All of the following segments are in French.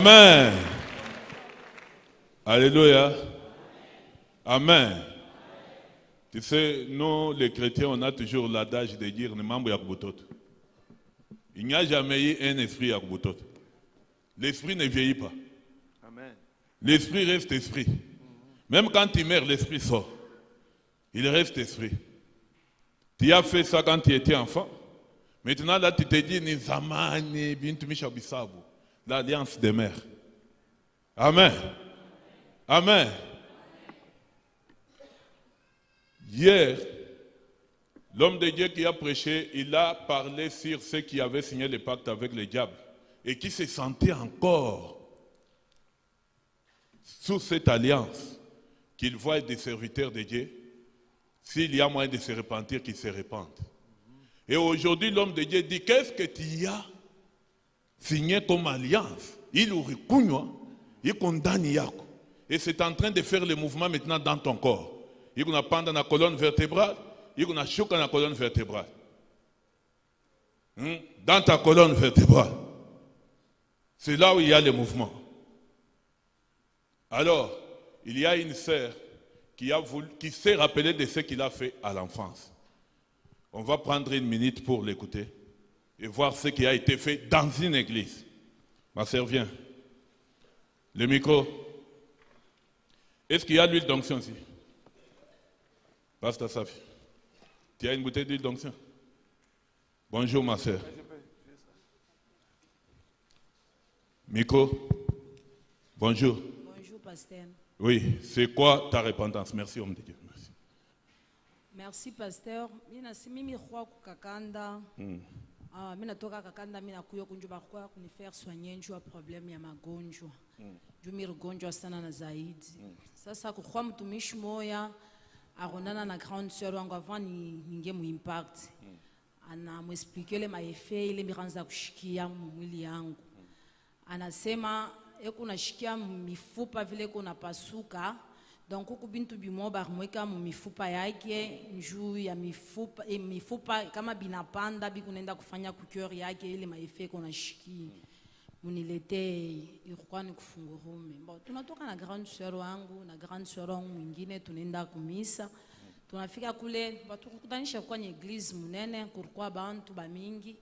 Amen. Alléluia. Amen. Tu sais, nous, les chrétiens, on a toujours l'adage de dire il n'y a jamais eu un esprit à Kubutot. L'esprit ne vieillit pas. Amen. L'esprit reste esprit. Même quand tu meurs, l'esprit sort. Il reste esprit. Tu as fait ça quand tu étais enfant. Maintenant, là, tu te dis, l'alliance des mères. Amen. Amen. Hier, l'homme de Dieu qui a prêché, il a parlé sur ceux qui avaient signé le pacte avec le diable et qui se sentaient encore sous cette alliance, qu'ils voient des serviteurs de Dieu. S'il y a moyen de se repentir, qu'ils se repentent. Et aujourd'hui, l'homme de Dieu dit, qu'est-ce que tu as signé comme alliance? Il reconnaît, il condamne Yako. Et c'est en train de faire le mouvement maintenant dans ton corps. Il y a pendant la colonne vertébrale, il y a choc dans la colonne vertébrale. Dans ta colonne vertébrale. C'est là où il y a le mouvement. Alors, il y a une sœur qui s'est rappelée de ce qu'il a fait à l'enfance. On va prendre une minute pour l'écouter et voir ce qui a été fait dans une église. Ma sœur, viens. Le micro. Est-ce qu'il y a l'huile d'onction ici? Pasteur Safi. Tu as une bouteille d'huile d'onction? Bonjour, ma sœur. Micro. Bonjour. Bonjour, pasteur. Oui, c'est quoi ta repentance? Merci, homme de Dieu. Merci. Merci, pasteur. Mina simimi kwa kukakanda. Mina toka kakanda mina kuyo kunjuba kwa kunifaire soigner njua problème ya magonjwa. Jumi rugonjwa sana na zaidi. Sasa kwa mtumishi moya aronana na grande sœur wangu avant ninge mu impact. Ana mwexpliquer le maeffet ile miranza kushikia mwili yangu. Anasema eko nashikia mifupa vile kuna pasuka. Donc kuku bintu bimoba mweka mu mifupa yake njuu ya mifupa kama binapanda bikunenda kufanya kukeur yake ile maeffet kuna shiki. Munilete ilikuwa ni kufungurume. Bon, tunatoka na grande sœur wangu na grande sœur wangu mwingine tunaenda kumisa. Tunafika kule batukutanisha kwa eglise munene kulikuwa bantu ba mingi.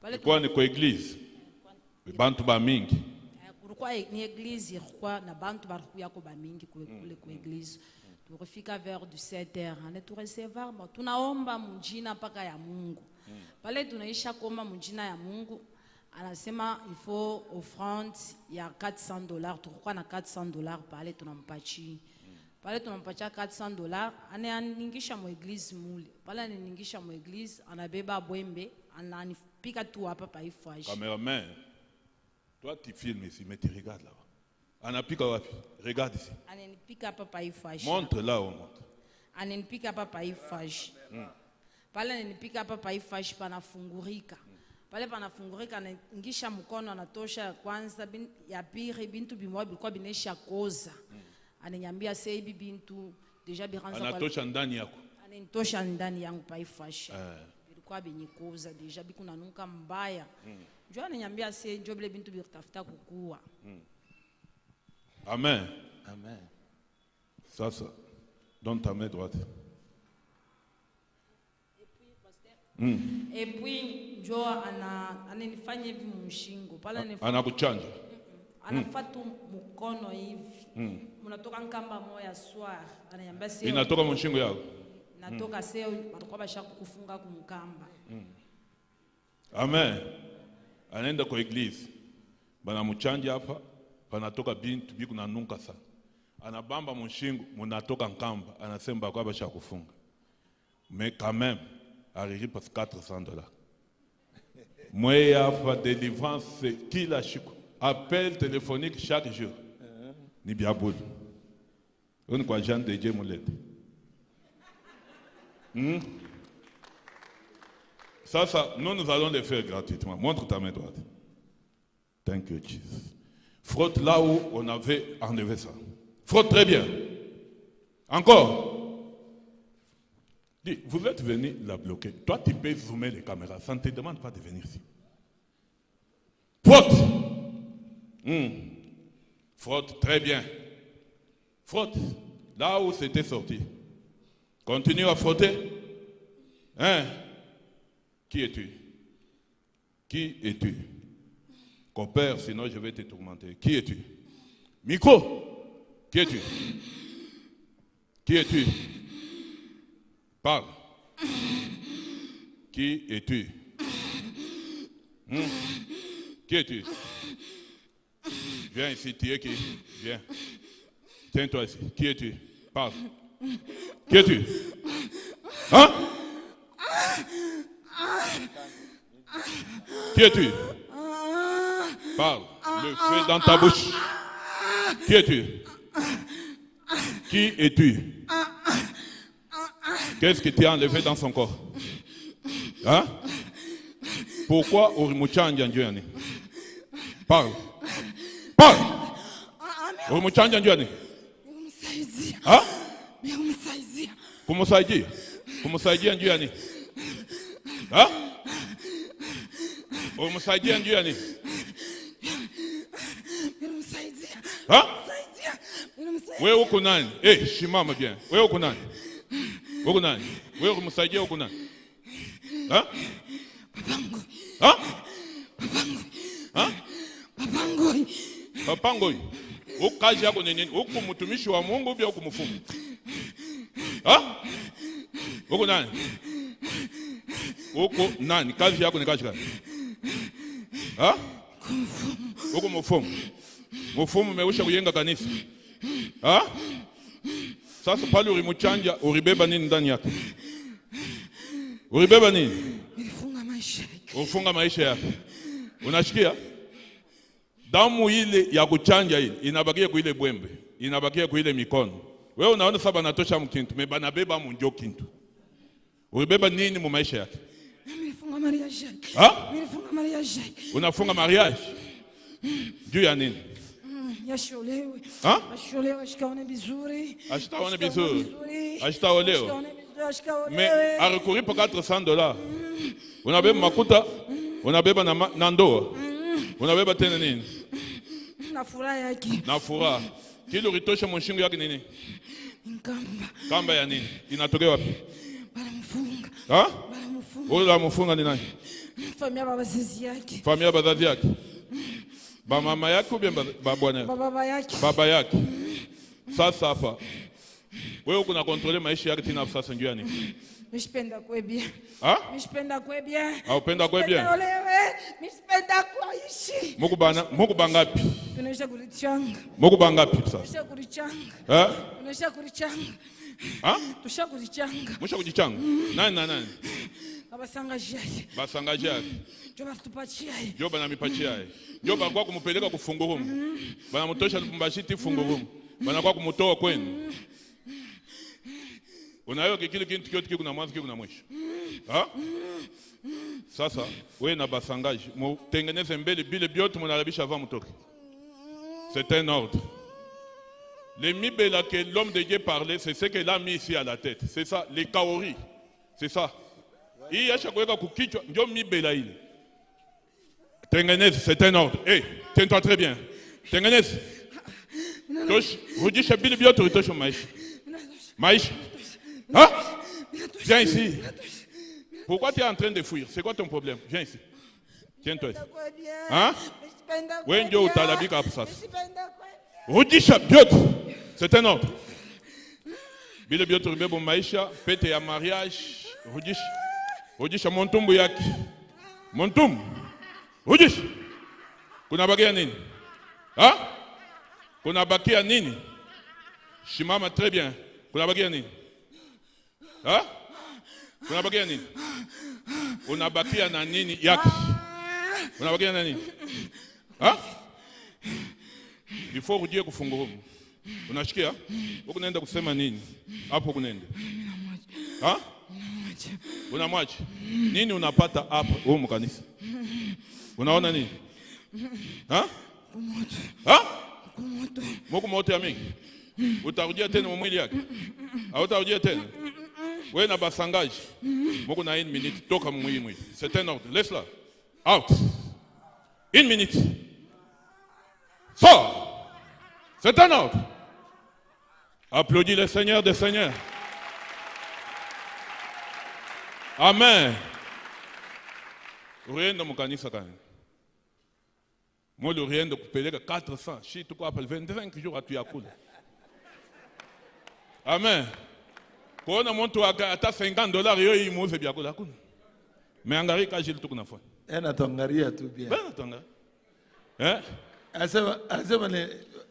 Pale kwa ni kwa eglise. Bantu ba mingi. Kulikuwa ni eglise kulikuwa na bantu barikuya ko ba mingi kule kwa eglise. Tukafika vers 17h, ane tu recevoir, tunaomba mjina paka ya Mungu. Pale tunaisha koma mjina ya Mungu. Anasema il faut offrande ya $400. Tukua na $400 pale tunampachi. Pale tunampacha $400. Ananingisha mu eglise mule. Pale ananingisha mu eglise, anabeba bwembe, ananipika tu hapa pa ifwaji. Cameraman, toi tu filmes ici, mais tu regardes là-bas. Anapika wapi? Regarde ici. Ananipika hapa pa ifwaji. Montre là, on montre. Ananipika hapa pa ifwaji. Pale ananipika hapa pa ifwaji panafungurika. Pale panafungurika anaingisha mkono anatosha kwanza ya pili bintu bimoja bilikuwa binesha koza. Ananiambia sasa hivi bintu deja biranza pale. Anatosha ndani yako. Ananitosha ndani yangu pa ifasha. Bilikuwa binyikoza deja bikuna nuka mbaya. Njoo ananiambia sasa njoo bile bintu bitafuta kukua. Amen. Amen. Ça. Donne ta main droite. Et puis njoo ananifanya hivi mshingo. Pale anakuchanja. Anafatu mkono hivi. Mnatoka nkamba moya soir. Ananiambia sio. Inatoka mshingo yako. Natoka sio walikuwa bashaka kufunga kumkamba. Amen. Anaenda kwa eglise. Bana mchanja hapa, panatoka bintu biku na nunka sana. Anabamba mshingo, mnatoka nkamba, anasema kwa bashaka kufunga. Mais quand même, arrive parce $400. Moi, il y a délivrance qui la chico. Appel téléphonique chaque jour. Ni bien boule. On quoi Jean de Dieu moulette. Ça, nous allons le faire gratuitement. Montre ta main droite. Thank you, Jesus. Frotte là où on avait enlevé ça. Frotte très bien. Encore. Dis, vous êtes venu la bloquer. Toi, tu peux zoomer les caméras. Ça ne te demande pas de venir ici. Frotte. Frotte, très bien. Frotte, là où c'était sorti. Continue à frotter. Hein? Qui es-tu? Qui es-tu? Compère, sinon je vais te tourmenter. Qui es-tu? Micro! Qui es-tu? Qui es-tu? Parle. Qui es-tu? Qui es-tu? Viens ici, tu es qui? Viens. Tiens-toi ici. Qui es-tu? Parle. Qui es-tu? Hein? Qui es-tu? Parle. Le feu dans ta bouche. Qui es-tu? Qui es-tu? Qu'est-ce que tu as enlevé dans son corps? Hein? Pourquoi Urimuchanja Njuani? Parle. Parle. Urimuchanja Njuani? Hein? Kumusaidia. Kumusaidia Njuani? Hein? Urimusaidia Njuani? Hein? Wewe uko nani? Shimama bien. Wewe uko nani? Uko nani? Wewe kumsaidia uko nani? Ha? Papangu. Ha? Papangu. Ha? Papangu. Papangu. Ukaji yako ni nini? Uko mtumishi wa Mungu bia uko mfumu? Ha? Uko nani? Uko nani? Kazi yako ni kazi gani? Ha? Uko mfumu. Mfumu umeusha kujenga kanisa. Ha? Sasa pale ulimuchanja, ulibeba nini ndani yake? Ulibeba nini? Nilifunga maisha yake. Ufunga maisha yake. Unashikia? Damu ile ya kuchanja ile inabakia kwa ile bwembe, inabakia kwa ile mikono. Wewe unaona sasa banatosha mkintu, mebana beba munjo kintu. Ulibeba nini mu maisha yake? Nilifunga mariage yake. Ha? Nilifunga mariage yake. Unafunga mariage? Juu ya nini? Yasholewe. Ha? Asholewe ashikaone vizuri. Ashitaone vizuri. Ashitaolewe. Mais a recourir pour $400. Unabeba makuta, unabeba na ndoa. Unabeba tena nini? Na furaha yake. Na furaha. Kile ulitosha mshingo yake nini? Nkamba. Kamba ya nini? Inatokea wapi? Baramfunga. Ha? Baramfunga. Ula mfunga ni nani? Familia baba zizi yake. Familia bazazi yake. Ba mama yake ou bien ba bwana yake? Baba yake. Baba yake. Sasa hapa. Wewe uko na contrôler maisha yake tena sasa njoo nini? Nishipenda kwe bien. Ha? Nishipenda kwe bien. Au penda kwe bien? Nishipenda kuishi. Muku bangapi? Tunaisha kurichanga. Muku bangapi sasa? Tunaisha kurichanga. Eh? Tunaisha kurichanga. Ha? Tusha kurichanga. Musha kujichanga. Nani? Abasangaji yake. Basangaji yake. Joba tupatia yeye. Joba na mipachia yeye. Joba kwa kumupeleka kufungurumu. Bana mtosha Lubumbashi fungurumu. Bana kwa kumutoa kwenu. Unayo kile kitu kyote kiko na mwanzo kiko na mwisho. Ha? Sasa wewe na basangaji mutengeneze mbele bile biote mnalabisha avant mutoke. C'est un ordre. Les mibela que l'homme de Dieu parlait, c'est ce qu'il a mis ici à la tête. C'est ça, les kaori. C'est ça. Hii acha kuweka kukichwa ndio mibela ile. Tengeneze, c'est un ordre. Tiens-toi très bien. Tengeneze. Tosh, rudisha bile biote utosha maisha. Maïcha. Hein? Viens ici. Pourquoi tu es en train de fuir? C'est quoi ton problème? Viens ici. Tiens-toi ici. Hein? Wenjo utalabika hapo sasa. Rudisha biote. C'est un ordre. Bile biote ribebo maisha, pete ya mariage, rudisha. Rudisha montumbu yake. Montumbu. Rudisha. Kuna bakia nini? Hein? Kuna bakia nini? Shimama très bien. Kuna bakia nini? Ha? Unabakia nini? Unabakia na nini yake? Unabakia na nini? Ha? Before ujie kufungurumu. Unashikia? Huko naenda kusema nini? Hapo kunaenda. Ha? Unamwacha. Nini unapata hapa huko mkanisa? Unaona nini? Ha? Ha? Mungu moto ya mingi. Utarudia tena mwili yake? Au utarudia tena? Wewe na basangaji. Mungu na 1 minute toka mwili. C'est un ordre. Laisse-la. Out. 1 minute. Sors. C'est un ordre. Applaudis le Seigneur des Seigneurs. Amen. Rien de mon kanisa quand même. Moi, le rien de couper 400. Si tu appelles 25 jours à Tuyakul. Amen. Quand on monte à 50 $, il m'a fait bien. Mais en Gary, quand j'ai le tout qu'on a fait. Un atongari à tout bien. Ben, attends. Hein? Asema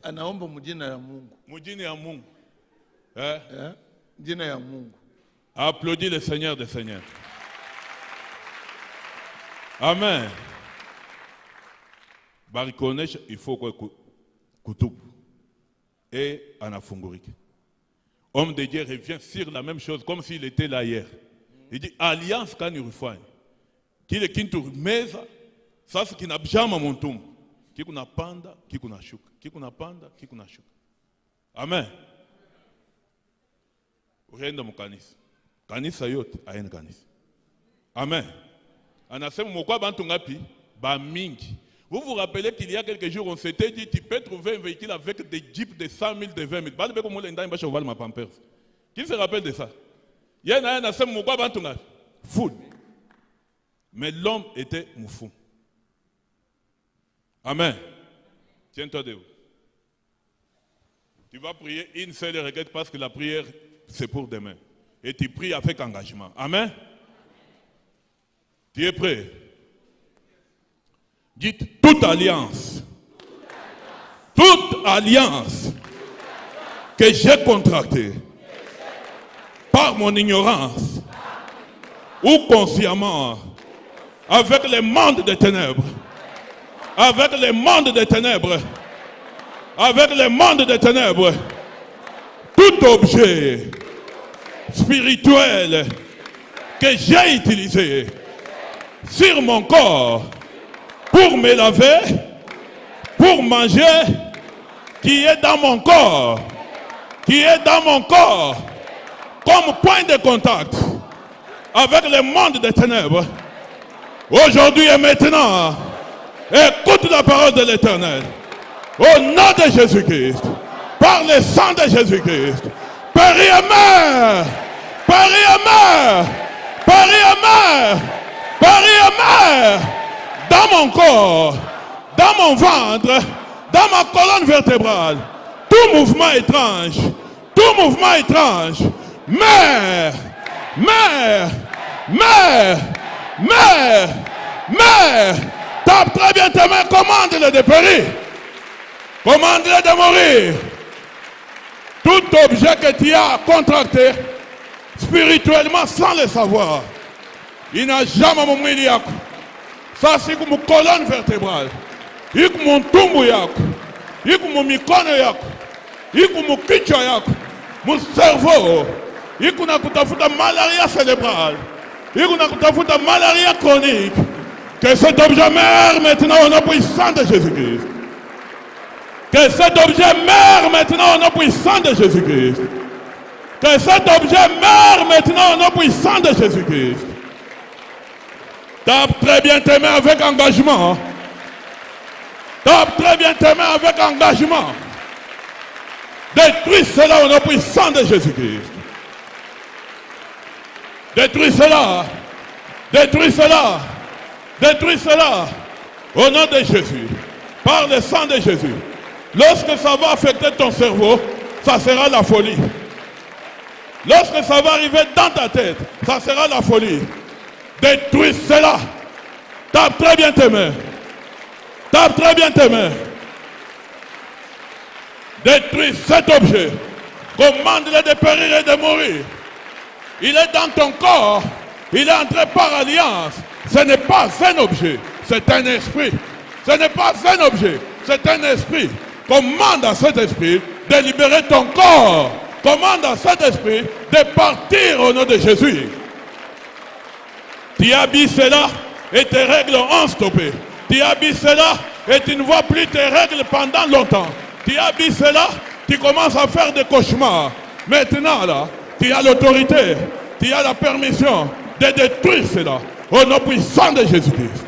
anaomba mjina ya Mungu. Mujini ya Mungu. Hein? Jina ya Mungu. Applaudis le Seigneur des Seigneurs. Amen. Barikonesh, il faut que Koutoub et Anafunguriki. Homme de Dieu revient sur la même chose comme s'il était là hier. Il dit alliance quand il refait. Qui est qui meza, ça c'est qui n'a jamais mon tombe. Qui kuna panda, qui kuna shuka. Qui kuna panda, qui kuna shuka. Amen. Rien de mon canis. Canis ayot, ayen canis. Amen. Anasema mokwa bantu ngapi ba mingi. Vous vous rappelez qu'il y a quelques jours, on s'était dit tu peux trouver un véhicule avec des jeeps de 100 000, de 20 000. Bah, comme on l'a dit, je vais ma pampers. Qui se rappelle de ça? Il y a un asem mokwa bantu ngapi. Full. Mais l'homme était moufou. Amen. Tiens-toi debout. Tu vas prier une seule requête parce que la prière, c'est pour demain. Et tu pries avec engagement. Amen. Tu es prêt? Dites toute alliance que j'ai contractée par mon ignorance ou consciemment avec les mondes des ténèbres, avec les mondes des ténèbres, avec les mondes des ténèbres, tout objet spirituel que j'ai utilisé sur mon corps pour me laver, pour manger, qui est dans mon corps, comme point de contact avec le monde des ténèbres. Aujourd'hui et maintenant, écoute la parole de l'Éternel. Au nom de Jésus-Christ, par le sang de Jésus-Christ, Paris à mer, dans mon corps, dans mon ventre, dans ma colonne vertébrale, tout mouvement étrange, mère, tape très bien tes mains, commande-le de périr, commande-le de mourir. Tout objet que tu as contracté spirituellement sans le savoir, il n'a jamais mon miliac. Ça c'est comme mon colonne vertébrale, il comme mon tumbu yak, il comme mon mikono yak, il comme mon kichwa yak, mon cerveau, il comme na kutafuta malaria cérébrale, il comme na kutafuta malaria chronique. Que cet objet meurt maintenant au nom puissant de Jésus-Christ. Que cet objet meurt maintenant au nom puissant de Jésus-Christ. Que cet objet meurt maintenant au nom puissant de Jésus-Christ. Tape très bien tes mains avec engagement. Tape très bien tes mains avec engagement. Détruis cela au nom puissant de Jésus-Christ. Détruis cela. Détruis cela. Détruis cela au nom de Jésus. Par le sang de Jésus. Lorsque ça va affecter ton cerveau, ça sera la folie. Lorsque ça va arriver dans ta tête, ça sera la folie. Détruis cela. Tape très bien tes mains. Tape très bien tes mains. Détruis cet objet. Commande-le de périr et de mourir. Il est dans ton corps. Il est entré par alliance. Ce n'est pas un objet, c'est un esprit. Ce n'est pas un objet, c'est un esprit. Commande à cet esprit de libérer ton corps. Commande à cet esprit de partir au nom de Jésus. Tu habilles cela et tes règles ont stoppé. Tu habilles cela et tu ne vois plus tes règles pendant longtemps. Tu habilles cela, tu commences à faire des cauchemars. Maintenant là, tu as l'autorité, tu as la permission de détruire cela. Au nom puissant de Jésus-Christ.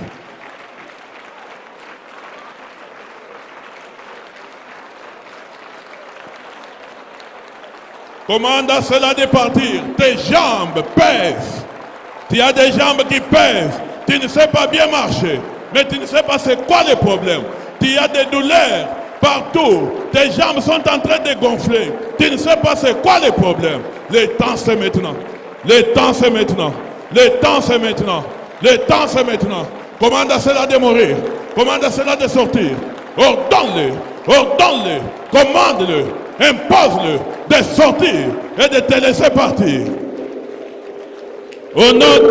Commande à cela de partir. Tes jambes pèsent. Tu as des jambes qui pèsent. Tu ne sais pas bien marcher. Mais tu ne sais pas c'est quoi le problème. Tu as des douleurs partout. Tes jambes sont en train de gonfler. Tu ne sais pas c'est quoi le problème. Le temps c'est maintenant. Le temps c'est maintenant. Le temps c'est maintenant. Le temps c'est maintenant. Commande à cela de mourir. Commande à cela de sortir. Ordonne-le. Ordonne-le. Commande-le. Impose-le de sortir et de te laisser partir. Au nom de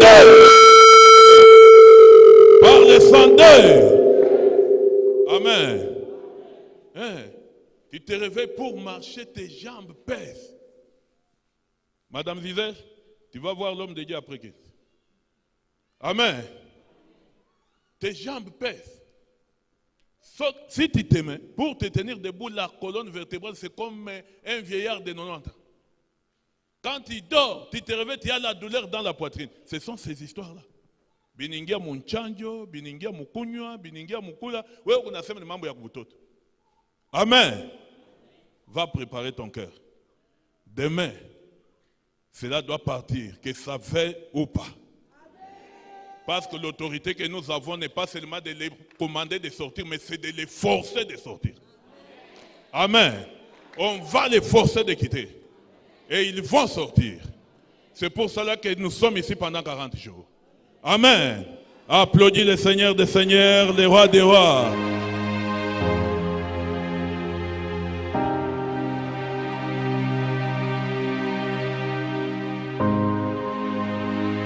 par le sang de Amen. Hein? Tu te réveilles pour marcher, tes jambes pèsent. Madame Zizek, tu vas voir l'homme de Dieu après Christ. Amen. Tes jambes pèsent. Si tu te mets, pour te tenir debout, la colonne vertébrale, c'est comme un vieillard de 90 ans. Quand tu dors, tu te réveilles, tu as la douleur dans la poitrine. Ce sont ces histoires-là. Biningia munchanjo, biningia mukunywa, biningia mukula. Ouais, on a fait le mambo ya kubutoto. Amen. Va préparer ton cœur. Demain, cela doit partir, que ça veuille ou pas. Parce que l'autorité que nous avons n'est pas seulement de les commander de sortir, mais c'est de les forcer de sortir. Amen. On va les forcer de quitter. Et ils vont sortir. C'est pour cela que nous sommes ici pendant 40 jours. Amen. Applaudis le Seigneur des Seigneurs, le Roi des Rois.